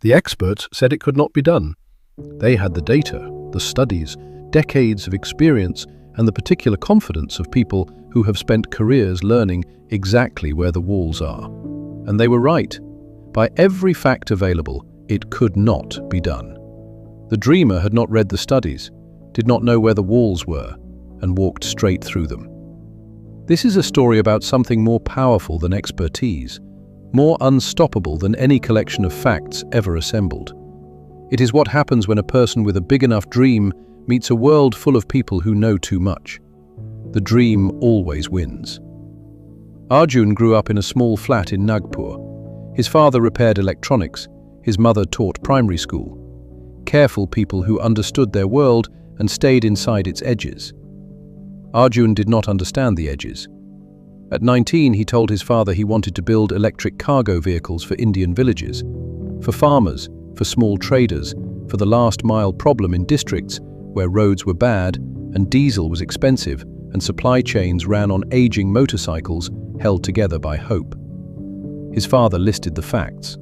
The experts said it could not be done. They had the data, the studies, decades of experience, and the particular confidence of people who have spent careers learning exactly where the walls are. And they were right. By every fact available, it could not be done. The dreamer had not read the studies, did not know where the walls were, and walked straight through them. This is a story about something more powerful than expertise, more unstoppable than any collection of facts ever assembled. It is what happens when a person with a big enough dream meets a world full of people who know too much. The dream always wins. Arjun grew up in a small flat in Nagpur. His father repaired electronics, his mother taught primary school. Careful people who understood their world and stayed inside its edges. Arjun did not understand the edges. At 19, he told his father he wanted to build electric cargo vehicles for Indian villages, for farmers, for small traders, for the last-mile problem in districts where roads were bad and diesel was expensive and supply chains ran on aging motorcycles held together by hope. His father listed the facts.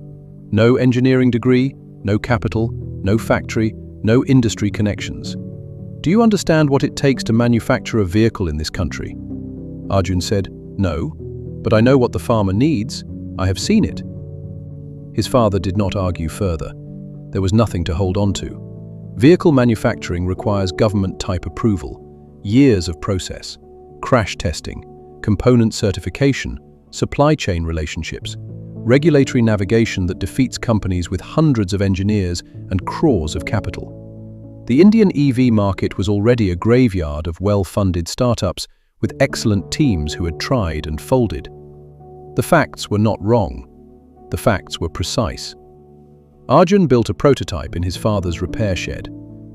No engineering degree, no capital, no factory, no industry connections. Do you understand what it takes to manufacture a vehicle in this country? Arjun said, no, but I know what the farmer needs. I have seen it. His father did not argue further. There was nothing to hold on to. Vehicle manufacturing requires government-type approval, years of process, crash testing, component certification, supply chain relationships, regulatory navigation that defeats companies with hundreds of engineers and crores of capital. The Indian EV market was already a graveyard of well-funded startups with excellent teams who had tried and folded. The facts were not wrong. The facts were precise. Arjun built a prototype in his father's repair shed.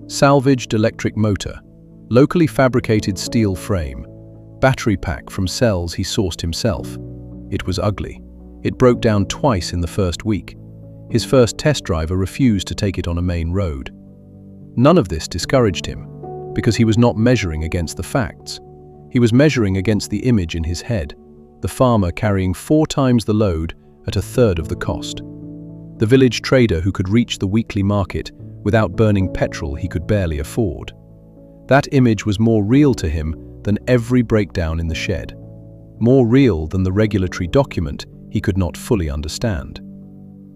Salvaged electric motor, locally fabricated steel frame, battery pack from cells he sourced himself. It was ugly. It broke down twice in the first week. His first test driver refused to take it on a main road. None of this discouraged him, because he was not measuring against the facts. He was measuring against the image in his head, the farmer carrying 4 times the load at a third of the cost. The village trader who could reach the weekly market without burning petrol he could barely afford. That image was more real to him than every breakdown in the shed, more real than the regulatory document he could not fully understand,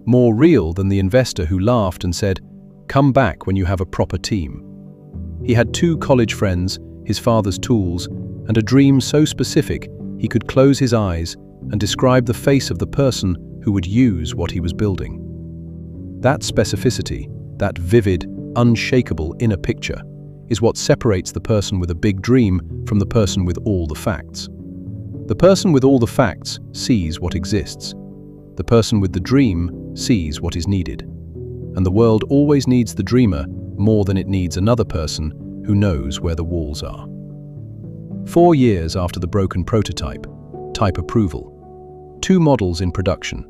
more real than the investor who laughed and said, "Come back when you have a proper team." He had 2 college friends, his father's tools, and a dream so specific he could close his eyes and describe the face of the person who would use what he was building. That specificity, that vivid, unshakable inner picture, is what separates the person with a big dream from the person with all the facts. The person with all the facts sees what exists. The person with the dream sees what is needed. And the world always needs the dreamer more than it needs another person who knows where the walls are. 4 years after the broken prototype, type approval, 2 models in production,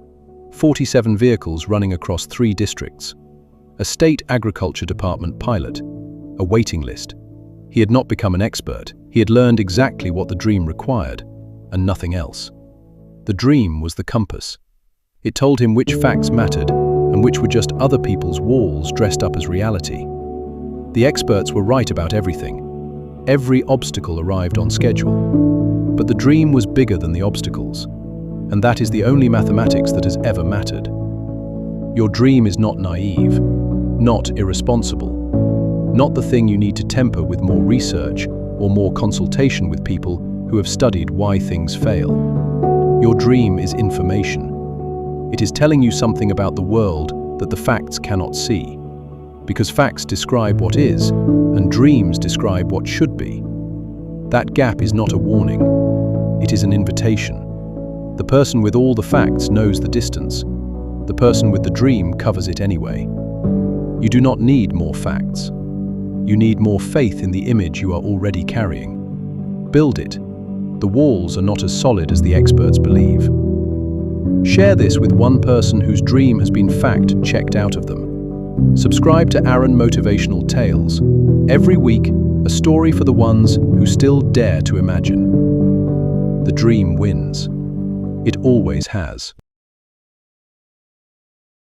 47 vehicles running across 3 districts, a state agriculture department pilot, a waiting list. He had not become an expert. He had learned exactly what the dream required, and nothing else. The dream was the compass. It told him which facts mattered and which were just other people's walls dressed up as reality. The experts were right about everything. Every obstacle arrived on schedule. But the dream was bigger than the obstacles. And that is the only mathematics that has ever mattered. Your dream is not naive, not irresponsible, not the thing you need to temper with more research or more consultation with people who have studied why things fail. Your dream is information. It is telling you something about the world that the facts cannot see. Because facts describe what is, and dreams describe what should be. That gap is not a warning. It is an invitation. The person with all the facts knows the distance. The person with the dream covers it anyway. You do not need more facts. You need more faith in the image you are already carrying. Build it. The walls are not as solid as the experts believe. Share this with one person whose dream has been fact-checked out of them. Subscribe to Arjun Motivational Tales. Every week, a story for the ones who still dare to imagine. The dream wins. It always has.